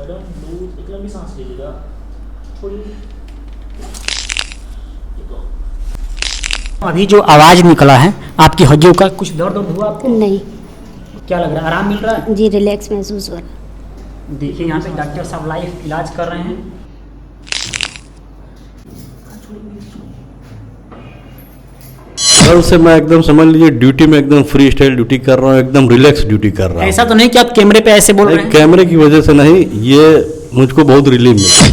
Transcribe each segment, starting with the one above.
Madam loose, एक लंबी सांस लीजिएगा, छोड़िए। अभी जो आवाज़ निकला है आपकी हड्डियों का, कुछ दर्द हुआ आपको? नहीं। क्या लग रहा है, आराम मिल रहा है? जी, रिलैक्स महसूस हो रहा है। देखिए यहाँ पे डॉक्टर साहब लाइव इलाज कर रहे हैं। कल से मैं एकदम समझ लीजिए ड्यूटी में एकदम फ्री स्टाइल ड्यूटी कर रहा हूँ, एकदम रिलैक्स ड्यूटी कर रहा हूँ। ऐसा तो नहीं कि आप कैमरे पे ऐसे बोल रहे हैं? कैमरे की वजह से नहीं, ये मुझको बहुत रिलीफ मिला।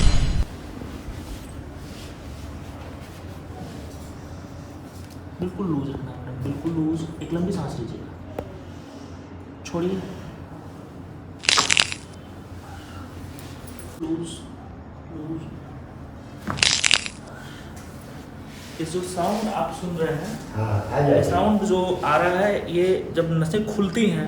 बिल्कुल लूज रखना है, बिल्कुल लूज, एक लंबी सांस लीजिएगा, छोड़िए, लूज लूज। ये जो साउंड आप सुन रहे हैं, ये साउंड जो आ रहा है, ये जब नसें खुलती हैं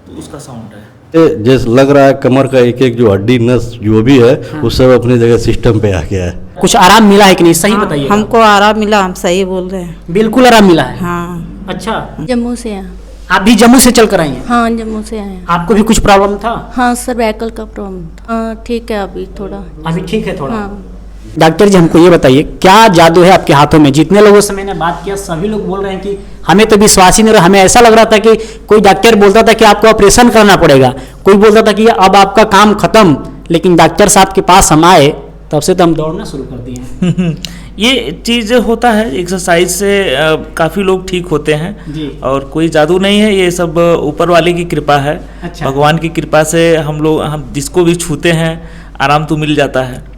तो उसका साउंड है। जैसे लग रहा है कमर का एक एक जो हड्डी नस जो भी है वो सब अपनी जगह सिस्टम पे आ गया है। कुछ आराम मिला है कि नहीं, सही बताइए। हमको आराम मिला, हम सही बोल रहे हैं। बिल्कुल आराम मिला है। हाँ। अच्छा, जम्मू से हैं। आप भी जम्मू से चल कर आई हैं? हाँ, जम्मू से आए हैं। आपको भी कुछ प्रॉब्लम था? हाँ, सर्वाइकल का प्रॉब्लम था। हाँ, ठीक है अभी थोड़ा। अभी ठीक है थोड़ा? हाँ। डॉक्टर जी हमको ये बताइए, क्या जादू है आपके हाथों में? जितने लोगों से मैंने बात किया सभी लोग बोल रहे हैं कि हमें तो विश्वास ही नहीं रहा। हमें ऐसा लग रहा था कि कोई डॉक्टर बोलता था कि आपको ऑपरेशन करना पड़ेगा, कोई बोलता था कि अब आपका काम खत्म, लेकिन डॉक्टर साहब के पास हम आए तब से तो हम दौड़ना शुरू कर दिए। ये चीज़ होता है, एक्सरसाइज से काफ़ी लोग ठीक होते हैं जी। और कोई जादू नहीं है, ये सब ऊपर वाले की कृपा है। अच्छा। भगवान की कृपा से हम जिसको भी छूते हैं आराम तो मिल जाता है।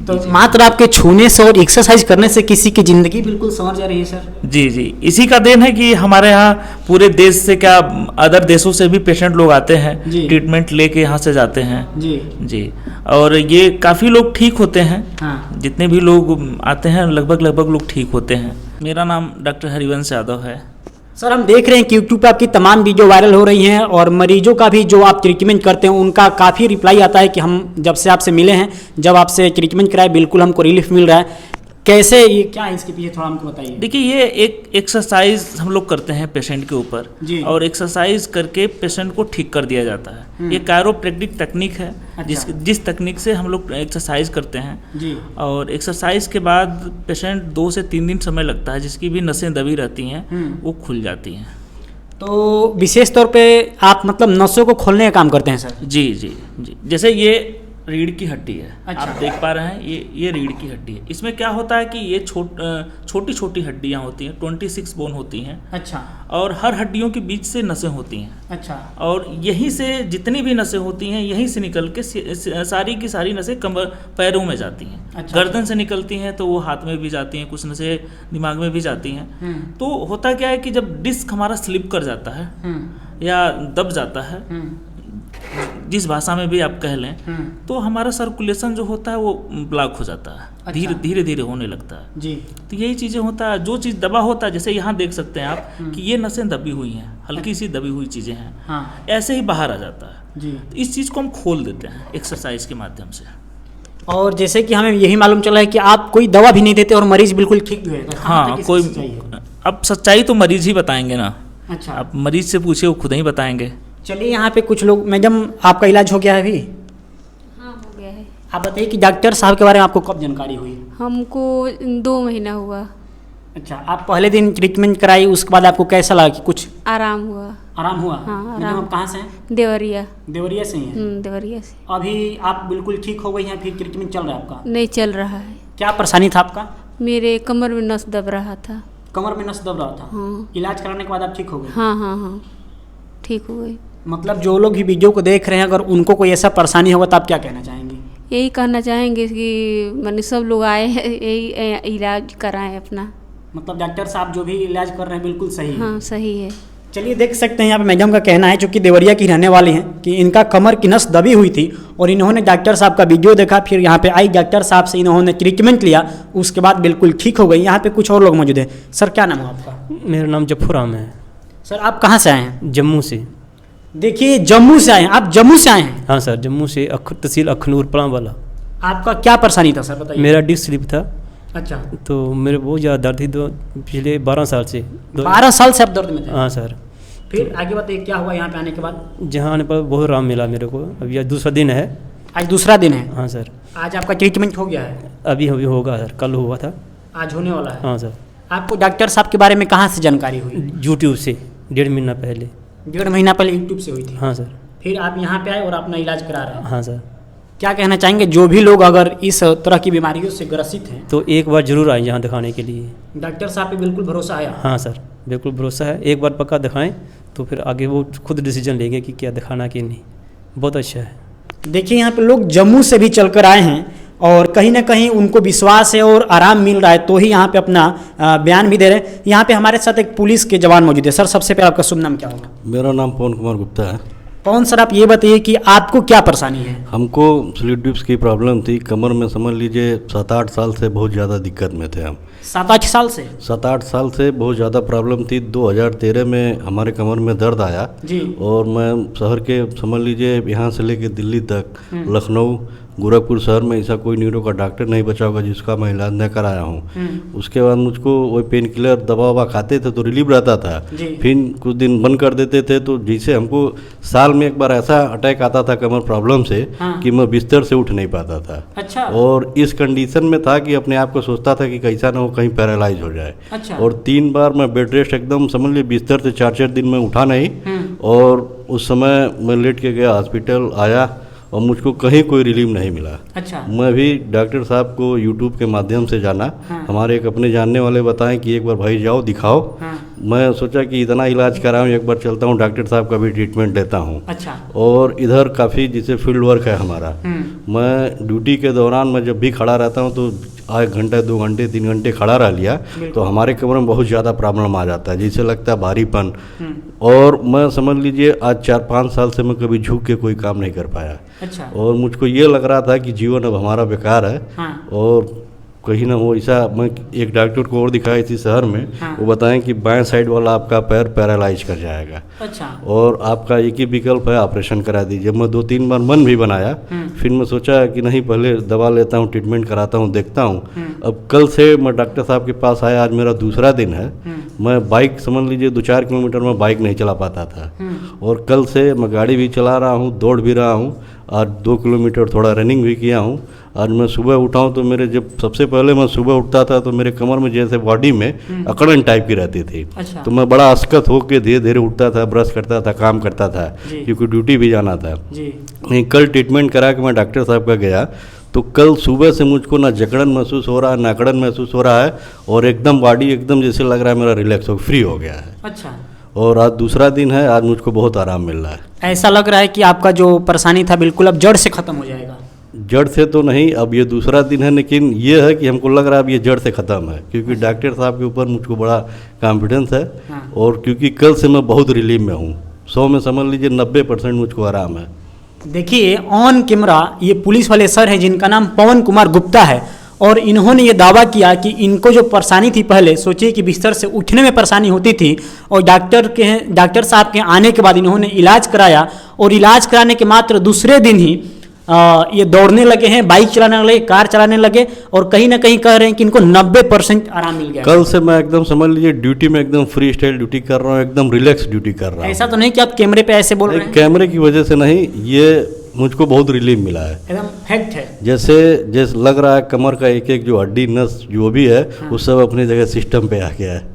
तो मात्र आपके छूने से और एक्सरसाइज करने से किसी की जिंदगी बिल्कुल संवर जा रही है सर? जी जी, इसी का देन है कि हमारे यहाँ पूरे देश से क्या अदर देशों से भी पेशेंट लोग आते हैं, जी। ट्रीटमेंट लेके यहाँ से जाते हैं। जी जी, और ये काफ़ी लोग ठीक होते हैं। हाँ। जितने भी लोग आते हैं लगभग लोग ठीक होते हैं। मेरा नाम डॉक्टर हरिवंश यादव है। सर, हम देख रहे हैं कि यूट्यूब पे आपकी तमाम वीडियो वायरल हो रही हैं और मरीजों का भी जो आप ट्रीटमेंट करते हैं उनका काफ़ी रिप्लाई आता है कि हम जब से आपसे मिले हैं, जब आपसे ट्रीटमेंट कराए, बिल्कुल हमको रिलीफ मिल रहा है। कैसे, ये क्या है इसके पीछे, थोड़ा हमको बताइए। देखिए, ये एक एक्सरसाइज हम लोग करते हैं पेशेंट के ऊपर, जी। और एक्सरसाइज करके पेशेंट को ठीक कर दिया जाता है। ये कायरोप्रैक्टिक तकनीक है। अच्छा। जिस तकनीक से हम लोग एक्सरसाइज करते हैं, जी। और एक्सरसाइज के बाद पेशेंट 2 से 3 दिन समय लगता है, जिसकी भी नसें दबी रहती हैं वो खुल जाती हैं। तो विशेष तौर पे आप मतलब नसों को खोलने का काम करते हैं सर? जी जी जी, जैसे ये रीढ़ की हड्डी है। अच्छा। आप देख पा रहे हैं, ये रीढ़ की हड्डी है। इसमें क्या होता है कि ये छोटी छोटी हड्डियां होती हैं, 26 बोन होती हैं। अच्छा। और हर हड्डियों के बीच से नसें होती हैं। अच्छा। और यहीं से जितनी भी नसें होती हैं, यहीं से निकल के सारी की सारी नसें कमर पैरों में जाती हैं। अच्छा। गर्दन से निकलती हैं तो वो हाथ में भी जाती हैं, कुछ नसें दिमाग में भी जाती हैं। तो होता क्या है कि जब डिस्क हमारा स्लिप कर जाता है या दब जाता है, जिस भाषा में भी आप कह लें, तो हमारा सर्कुलेशन जो होता है वो ब्लॉक हो जाता है। अच्छा। धीरे धीरे होने लगता है। जी। तो यही चीज़ें होता है, जो चीज़ दबा होता है, जैसे यहाँ देख सकते हैं आप कि ये नसें दबी हुई हैं, हल्की सी दबी हुई चीज़ें हैं। हाँ। ऐसे ही बाहर आ जाता है। जी। तो इस चीज़ को हम खोल देते हैं एक्सरसाइज के माध्यम से। और जैसे कि हमें यही मालूम चला है कि आप कोई दवा भी नहीं देते और मरीज बिल्कुल ठीक भी है। तो हाँ, कोई अब सच्चाई तो मरीज ही बताएंगे ना। अच्छा। आप मरीज से पूछे, वो खुद ही बताएंगे। चलिए, यहाँ पे कुछ लोग, मैडम आपका इलाज हो गया है अभी? हाँ, हो गया है। आप बताइए कि डॉक्टर साहब के बारे में आपको कब जानकारी हुई? हमको 2 महीना हुआ। अच्छा, आप पहले दिन ट्रीटमेंट कराई, उसके बाद आपको कैसा लगा कि कुछ आराम हुआ। आराम हुआ? हाँ, मैडम आराम। आप कहाँ से हैं? देवरिया। देवरिया से ही हैं? देवरिया से। अभी आप बिल्कुल ठीक हो गई हैं, फिर ट्रीटमेंट चल रहा है आपका? नहीं चल रहा है। क्या परेशानी था आपका? मेरे कमर में नस दब रहा था। कमर में नस दब रहा था? हाँ। इलाज कराने के बाद आप ठीक हो गए? हाँ हाँ हाँ, ठीक हो गई। मतलब जो लोग भी वीडियो को देख रहे हैं, अगर उनको कोई ऐसा परेशानी होगा तो आप क्या कहना चाहेंगे? यही कहना चाहेंगे कि मैंने सब लोग आए हैं, यही इलाज कराएं अपना। मतलब डॉक्टर साहब जो भी इलाज कर रहे हैं बिल्कुल सही है? हाँ, सही है। चलिए, देख सकते हैं यहाँ पे मैडम का कहना है, जो कि देवरिया की रहने वाली हैं, कि इनका कमर की नस दबी हुई थी और इन्होंने डॉक्टर साहब का वीडियो देखा, फिर यहाँ पे आई, डॉक्टर साहब से इन्होंने ट्रीटमेंट लिया, उसके बाद बिल्कुल ठीक हो गई। यहाँ पे कुछ और लोग मौजूद हैं। सर, क्या नाम है आपका? मेरा नाम जफूराम है। सर, आप कहाँ से आए हैं? जम्मू से। देखिए, जम्मू से आए हैं आप? जम्मू से आए हैं? हाँ सर, जम्मू से, तहसील अखनूर पड़ावाला। आपका क्या परेशानी था सर, बताइए। मेरा डिस्क स्लिप था। अच्छा। तो मेरे बहुत ज़्यादा दर्द थी, पिछले 12 साल से। 12 साल से आप दर्द में थे? हाँ सर। फिर आगे बताइए क्या हुआ यहाँ पे आने के बाद? जहाँ आने पर बहुत आराम मिला मेरे को। अब यह दूसरा दिन है। आज दूसरा दिन है। हाँ सर। आज आपका ट्रीटमेंट हो गया है? अभी होगा सर, कल हुआ था। आज होने वाला है? हाँ सर। आपको डॉक्टर साहब के बारे में कहाँ से जानकारी हुई? यूट्यूब से 1.5 महीना पहले। 1.5 महीना पहले यूट्यूब से हुई थी? हाँ सर। फिर आप यहाँ पे आए और अपना इलाज करा रहे हैं? हाँ सर। क्या कहना चाहेंगे जो भी लोग अगर इस तरह की बीमारियों से ग्रसित हैं? तो एक बार ज़रूर आए यहाँ दिखाने के लिए। डॉक्टर साहब पे बिल्कुल भरोसा है? हाँ सर, बिल्कुल भरोसा है। एक बार पक्का दिखाएं तो फिर आगे वो खुद डिसीजन लेंगे कि क्या दिखाना कि नहीं। बहुत अच्छा है। देखिए यहाँ पे लोग जम्मू से भी चलकर आए हैं और कहीं ना कहीं उनको विश्वास है और आराम मिल रहा है, तो ही यहाँ पे अपना बयान भी दे रहे हैं। यहाँ पे हमारे साथ एक पुलिस के जवान मौजूद है। सर, सबसे पहले आपका शुभ नाम क्या होगा? मेरा नाम पवन कुमार गुप्ता है। पवन सर, आप ये बताइए कि आपको क्या परेशानी है? हमको स्लिप डिस्क की प्रॉब्लम थी कमर में, समझ लीजिए 7-8 साल से बहुत ज़्यादा दिक्कत में थे हम। 7-8 साल से? 7-8 साल से बहुत ज़्यादा प्रॉब्लम थी। 2013 में हमारे कमर में दर्द आया जी। और मैं शहर के, समझ लीजिए यहाँ से लेके दिल्ली तक, लखनऊ, गोरखपुर शहर में ऐसा कोई न्यूरो का डॉक्टर नहीं बचा होगा जिसका मैं इलाज न कराया हूँ। उसके बाद मुझको वही पेन किलर दवा ववा खाते थे तो रिलीफ रहता था, फिर कुछ दिन बंद कर देते थे। तो जैसे हमको साल में एक बार ऐसा अटैक आता था कमर प्रॉब्लम से कि मैं बिस्तर से उठ नहीं पाता था। अच्छा। और इस कंडीशन में था कि अपने आप को सोचता था कि कैसा ना हो कहीं पैरालाइज हो जाए। अच्छा। और 3 बार मैं बेड रेस्ट एकदम, समझ लीजिए बिस्तर से 4-4 दिन में उठा नहीं। और उस समय मैं लेट के गया, हॉस्पिटल आया और मुझको कहीं कोई रिलीफ नहीं मिला। अच्छा। मैं भी डॉक्टर साहब को यूट्यूब के माध्यम से जाना। हाँ। हमारे एक अपने जानने वाले बताएं कि एक बार भाई जाओ दिखाओ। हाँ। मैं सोचा कि इतना इलाज कराऊं, एक बार चलता हूं डॉक्टर साहब का भी ट्रीटमेंट लेता हूं। अच्छा। और इधर काफ़ी जैसे फील्ड वर्क है हमारा। मैं ड्यूटी के दौरान मैं जब भी खड़ा रहता हूं तो 1 घंटे 2 घंटे 3 घंटे खड़ा रह लिया तो हमारे कमर में बहुत ज़्यादा प्रॉब्लम आ जाता है, जैसे लगता है भारीपन। और मैं समझ लीजिए आज 4-5 साल से मैं कभी झुक के कोई काम नहीं कर पाया। अच्छा। और मुझको ये लग रहा था कि जीवन अब हमारा बेकार है। हाँ। और कहीं ना हो ऐसा, मैं एक डॉक्टर को और दिखाया इसी शहर में। हाँ। वो बताएं कि बाएं साइड वाला आपका पैर पैरालाइज कर जाएगा। अच्छा। और आपका एक ही विकल्प है ऑपरेशन करा दीजिए। मैं 2-3 बार मन भी बनाया, फिर मैं सोचा कि नहीं पहले दवा लेता हूँ, ट्रीटमेंट कराता हूँ, देखता हूँ। अब कल से मैं डॉक्टर साहब के पास आया, आज मेरा दूसरा दिन है। मैं बाइक, समझ लीजिए 2-4 किलोमीटर में बाइक नहीं चला पाता था और कल से मैं गाड़ी भी चला रहा हूँ, दौड़ भी रहा हूँ और 2 किलोमीटर थोड़ा रनिंग भी किया हूँ। आज मैं सुबह उठा हूँ तो मेरे, जब सबसे पहले मैं सुबह उठता था तो मेरे कमर में जैसे बॉडी में अकड़न टाइप की रहती थी। अच्छा। तो मैं बड़ा अस्कत होकर धीरे धीरे उठता था, ब्रश करता था, काम करता था, क्योंकि ड्यूटी भी जाना था। नहीं, कल ट्रीटमेंट करा के मैं डॉक्टर साहब का गया तो कल सुबह से मुझको ना जकड़न महसूस हो रहा है, ना अकड़न महसूस हो रहा है और एकदम बॉडी एकदम जैसे लग रहा है मेरा रिलैक्स हो, फ्री हो गया है। अच्छा। और आज दूसरा दिन है, आज मुझको बहुत आराम मिल रहा है। ऐसा लग रहा है कि आपका जो परेशानी था बिल्कुल अब जड़ से खत्म हो जाएगा? जड़ से तो नहीं, अब ये दूसरा दिन है, लेकिन ये है कि हमको लग रहा है अब ये जड़ से ख़त्म है, क्योंकि डॉक्टर साहब के ऊपर मुझको बड़ा कॉन्फिडेंस है। हाँ। और क्योंकि कल से मैं बहुत रिलीफ में हूँ, 100 में समझ लीजिए 90% मुझको आराम है। देखिए ऑन कैमरा ये पुलिस वाले सर हैं जिनका नाम पवन कुमार गुप्ता है और इन्होंने ये दावा किया कि इनको जो परेशानी थी, पहले सोचिए कि बिस्तर से उठने में परेशानी होती थी और डॉक्टर साहब के आने के बाद इन्होंने इलाज कराया और इलाज कराने के मात्र दूसरे दिन ही ये दौड़ने लगे हैं, बाइक चलाने लगे, कार चलाने लगे और कहीं ना कहीं कह रहे हैं कि इनको 90% आराम मिल गया। कल से मैं एकदम समझ लीजिए ड्यूटी में एकदम फ्री स्टाइल ड्यूटी कर रहा हूँ, एकदम रिलैक्स ड्यूटी कर रहा हूँ। ऐसा तो नहीं कि आप कैमरे पे ऐसे बोल रहे हैं? कैमरे की वजह से नहीं, ये मुझको बहुत रिलीफ मिला है। एकदम फैक्ट है। जैसे लग रहा है कमर का एक एक जो हड्डी नस जो भी है वो सब अपनी जगह सिस्टम पे आ गया है।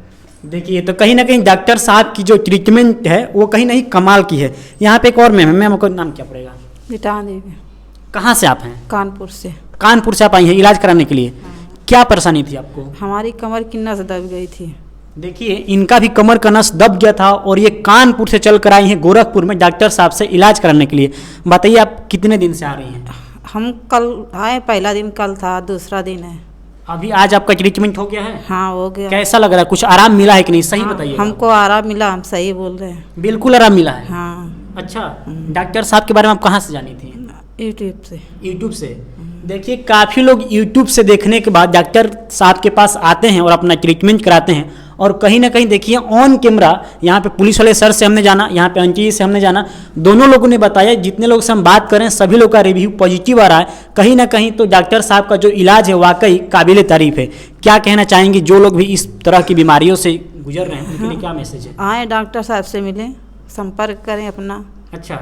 देखिए तो कहीं ना कहीं डॉक्टर साहब की जो ट्रीटमेंट है वो कहीं ना कहीं कमाल की है। यहाँ पे एक और मैम को नाम क्या पड़ेगा? बिटा देवी। कहाँ से आप हैं? कानपुर से। कानपुर से आप आई हैं इलाज कराने के लिए? क्या परेशानी थी आपको? हमारी कमर की नस दब गई थी। देखिए इनका भी कमर का नस दब गया था और ये कानपुर से चल कर आई हैं गोरखपुर में डॉक्टर साहब से इलाज कराने के लिए। बताइए आप कितने दिन से आ रही हैं? हम कल आए, पहला दिन कल था, दूसरा दिन है अभी। आज आपका ट्रीटमेंट हो गया है? हाँ हो गया। कैसा लग रहा है? कुछ आराम मिला है कि नहीं? सही बताइए। हमको आराम मिला, हम सही बोल रहे हैं। बिल्कुल आराम मिला है? हाँ। अच्छा, डॉक्टर साहब के बारे में आप कहाँ से जानी थी? यूट्यूब से। यूट्यूब से। देखिए काफ़ी लोग यूट्यूब से देखने के बाद डॉक्टर साहब के पास आते हैं और अपना ट्रीटमेंट कराते हैं और कहीं ना कहीं देखिए ऑन कैमरा यहाँ पे पुलिस वाले सर से हमने जाना, यहाँ पे आंटी से हमने जाना, दोनों लोगों ने बताया, जितने लोग से हम बात करें सभी लोग का रिव्यू पॉजिटिव आ रहा है। कहीं ना कहीं तो डॉक्टर साहब का जो इलाज है वाकई काबिल तारीफ है। क्या कहना चाहेंगे जो लोग भी इस तरह की बीमारियों से गुजर रहे हैं उनके लिए क्या मैसेज है? आए डॉक्टर साहब से मिलें, संपर्क करें अपना। अच्छा।